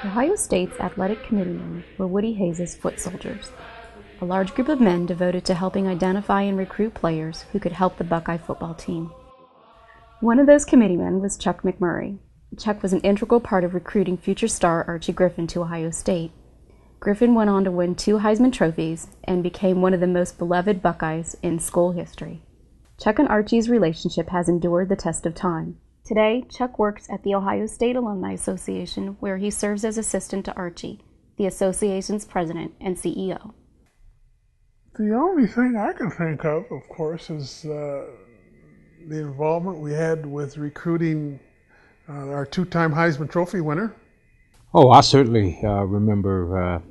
Ohio State's athletic committeemen were Woody Hayes' foot soldiers, a large group of men devoted to helping identify and recruit players who could help the Buckeye football team. One of those committeemen was Chuck McMurray. Chuck was an integral part of recruiting future star Archie Griffin to Ohio State. Griffin went on to win 2 Heisman trophies and became one of the most beloved Buckeyes in school history. Chuck and Archie's relationship has endured the test of time. Today, Chuck works at the Ohio State Alumni Association, where he serves as assistant to Archie, the association's president and CEO. The only thing I can think of course, is the involvement we had with recruiting our 2-time Heisman Trophy winner. Oh, I certainly remember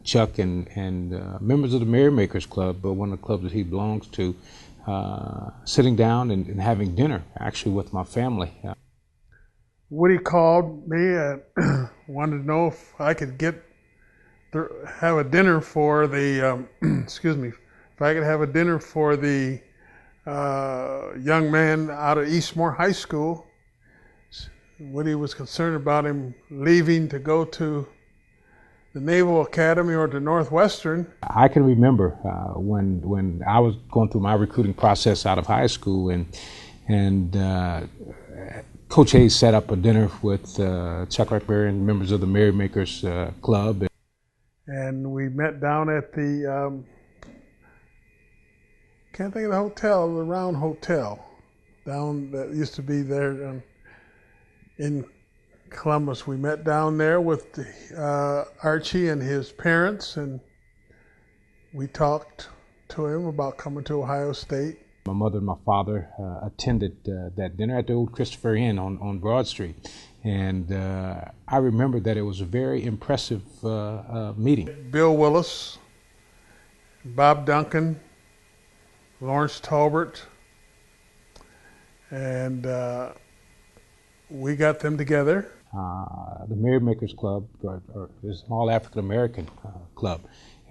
Chuck and members of the Merrymakers Club, one of the clubs that he belongs to, sitting down and having dinner, actually, with my family. Woody called me and wanted to know if I could have a dinner for the, if I could have a dinner for the young man out of Eastmore High School. Woody was concerned about him leaving to go to the Naval Academy or to Northwestern. I can remember when I was going through my recruiting process out of high school, and Coach Hayes set up a dinner with Chuck McMurray and members of the Merrymakers Club. And we met down at the, can't think of the hotel, the Round Hotel, down that used to be there in Columbus. We met down there with Archie and his parents, and we talked to him about coming to Ohio State. My mother and my father attended that dinner at the old Christopher Inn on Broad Street, and I remember that it was a very impressive meeting. Bill Willis, Bob Duncan, Lawrence Talbert, and we got them together. The Merrymakers Club is an all African American club,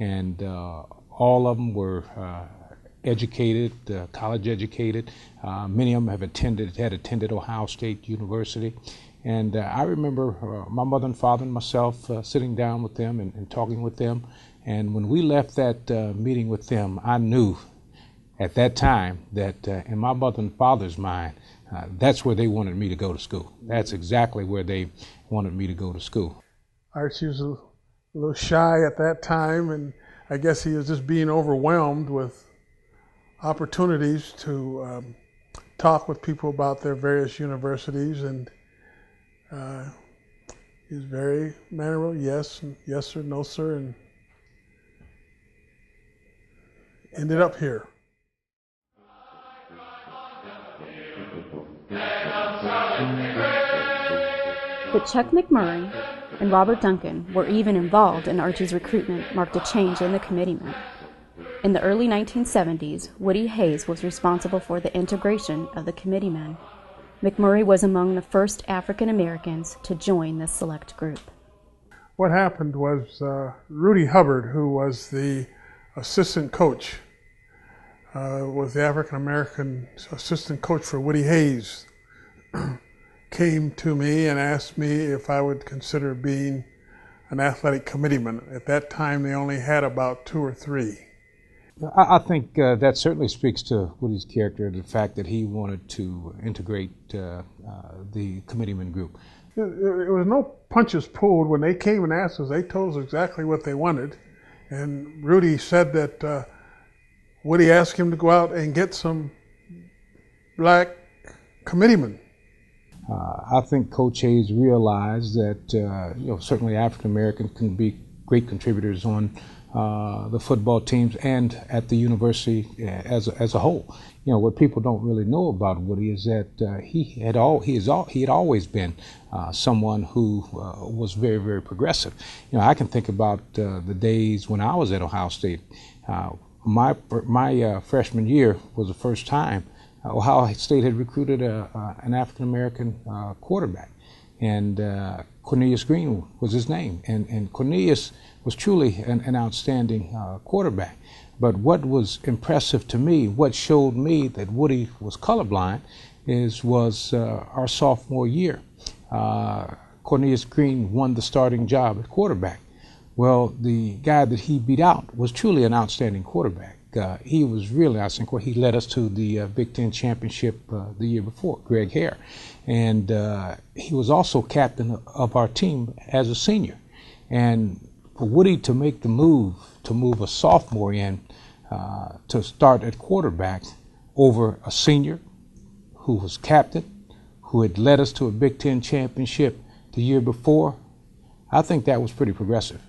and all of them were educated, college educated. Many of them had attended Ohio State University, and I remember my mother and father and myself sitting down with them and talking with them. And when we left that meeting with them, I knew at that time that in my mother and father's mind, that's where they wanted me to go to school. That's exactly where they wanted me to go to school. Archie was a little shy at that time, and I guess he was just being overwhelmed with opportunities to talk with people about their various universities, and he was very mannerable, yes sir, no sir, and ended up here. That Chuck McMurray and Robert Duncan were even involved in Archie's recruitment marked a change in the committeemen. In the early 1970s, Woody Hayes was responsible for the integration of the committeemen. McMurray was among the first African Americans to join this select group. What happened was Rudy Hubbard, who was the assistant coach, was the African American assistant coach for Woody Hayes, came to me and asked me if I would consider being an athletic committeeman. At that time, they only had about 2 or 3. I think that certainly speaks to Woody's character, the fact that he wanted to integrate the committeeman group. It was no punches pulled. When they came and asked us, they told us exactly what they wanted. And Rudy said that Woody asked him to go out and get some black committeemen. I think Coach Hayes realized that certainly African Americans can be great contributors on the football teams and at the university as a whole. You know, what people don't really know about Woody is that he had always been someone who was very, very progressive. You know, I can think about the days when I was at Ohio State. My freshman year was the first time Ohio State had recruited an African American quarterback, and Cornelius Green was his name, and Cornelius was truly an outstanding quarterback. But what was impressive to me, what showed me that Woody was colorblind, was our sophomore year. Cornelius Green won the starting job at quarterback. Well, the guy that he beat out was truly an outstanding quarterback. He was really outstanding. He led us to the Big Ten championship the year before, Greg Hare. And he was also captain of our team as a senior. And for Woody to make the move, to move a sophomore in, to start at quarterback over a senior who was captain, who had led us to a Big Ten championship the year before, I think that was pretty progressive.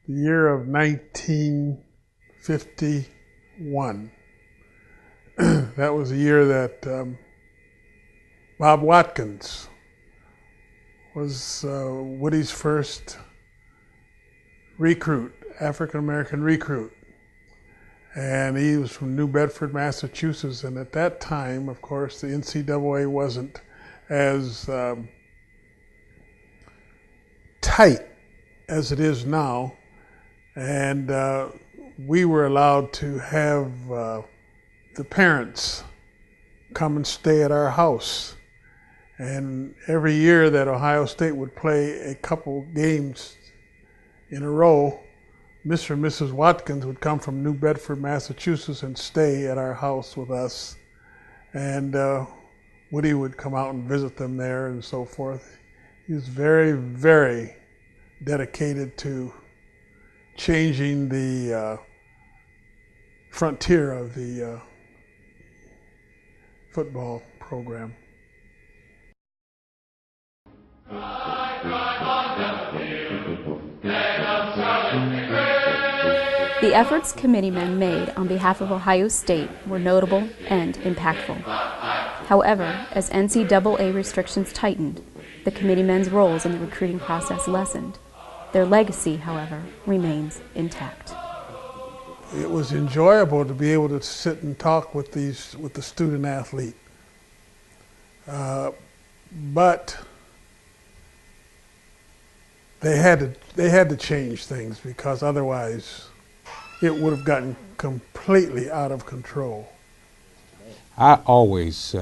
The year of 1951, that was the year that Bob Watkins was Woody's first recruit, African-American recruit. And he was from New Bedford, Massachusetts. And at that time, of course, the NCAA wasn't as tight as it is now. And we were allowed to have the parents come and stay at our house. And every year that Ohio State would play a couple games in a row, Mr. and Mrs. Watkins would come from New Bedford, Massachusetts and stay at our house with us. And Woody would come out and visit them there and so forth. He was very, very dedicated to changing the frontier of the football program. The efforts committeemen made on behalf of Ohio State were notable and impactful. However, as NCAA restrictions tightened, the committeemen's roles in the recruiting process lessened. Their legacy, however, remains intact. It was enjoyable to be able to sit and talk with the student athlete, but they had to change things, because otherwise it would have gotten completely out of control. I always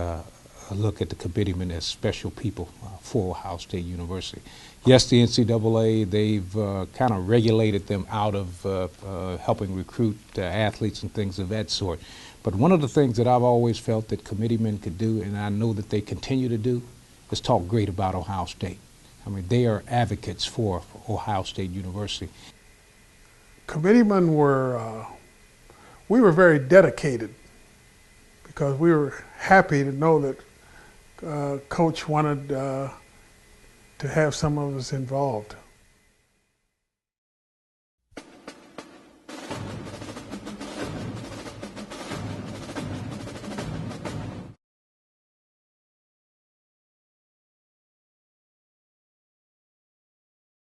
look at the committeemen as special people for Ohio State University. Yes, the NCAA, they've kind of regulated them out of helping recruit athletes and things of that sort. But one of the things that I've always felt that committeemen could do, and I know that they continue to do, is talk great about Ohio State. I mean, they are advocates for Ohio State University. Committeemen we were very dedicated, because we were happy to know that Coach wanted to have some of us involved.